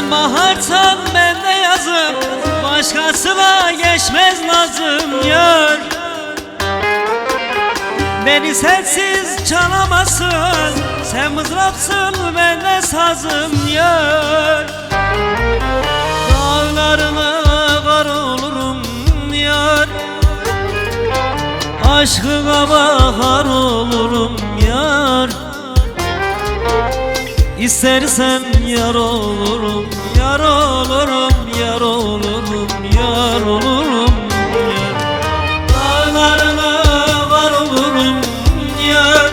Sen baharsan ben de yazım, başkasına geçmez nazım yar. Beni sensiz çalamazsın, sen mızrapsın ben de sazım yar. Dağlarına kar olurum yar, aşkına bahar olurum yar. İstersen yar olurum, yar olurum, yar olurum, yar olurum yar. Dağlarına var olurum yar,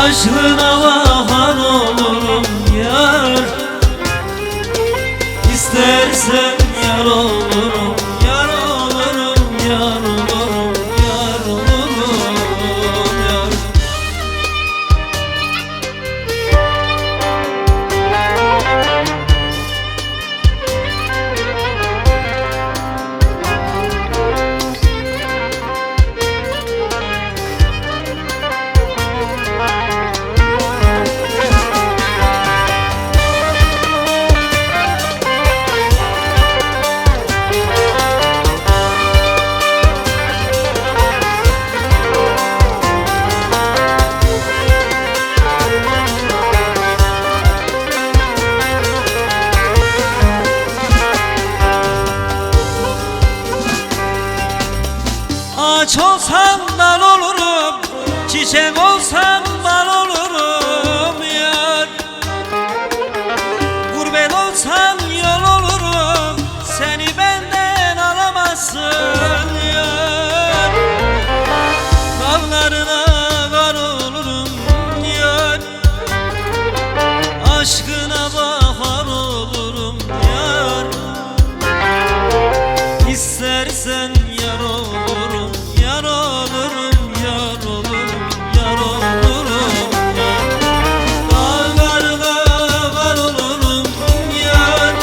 aşkına bahar olurum yar. İstersen yar olurum, yar olurum, yar olurum, yar olurum yar. Ağaç olsam dal olurum, çiçek olsam bal olurum yar. Gurbet olsam yol olurum, seni benden alamazsın yar. Dağlarına kar olurum yar, aşkına bahar olurum yar. İstersen yar olurum, yar olurum, yar olurum, yar olurum yar. Dağlarına var olurum yar,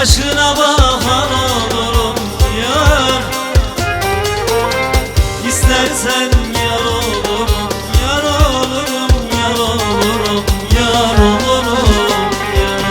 aşkına bahar olurum yar. İstersen yar olurum, yar olurum, yar olurum, yar olurum yar.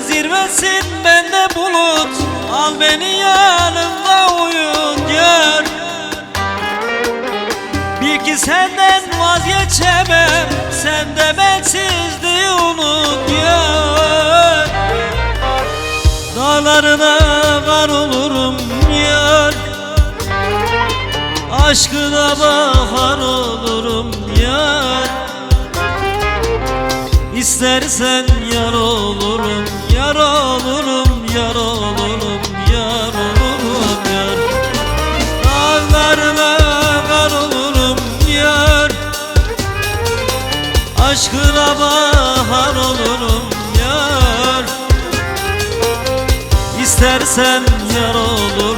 Zirvesin bende bulut, al beni yanımda uyut yar. Bil ki senden vazgeçemem, sen de bensizliği unut yar. Dağlarına var olurum yar, aşkına bahar olurum yar. İstersen yar olurum, yar olurum, yar olurum, yar olurum yar. Dağlarına kar olurum yar, aşkına bahar olurum yar. İstersen yar olurum.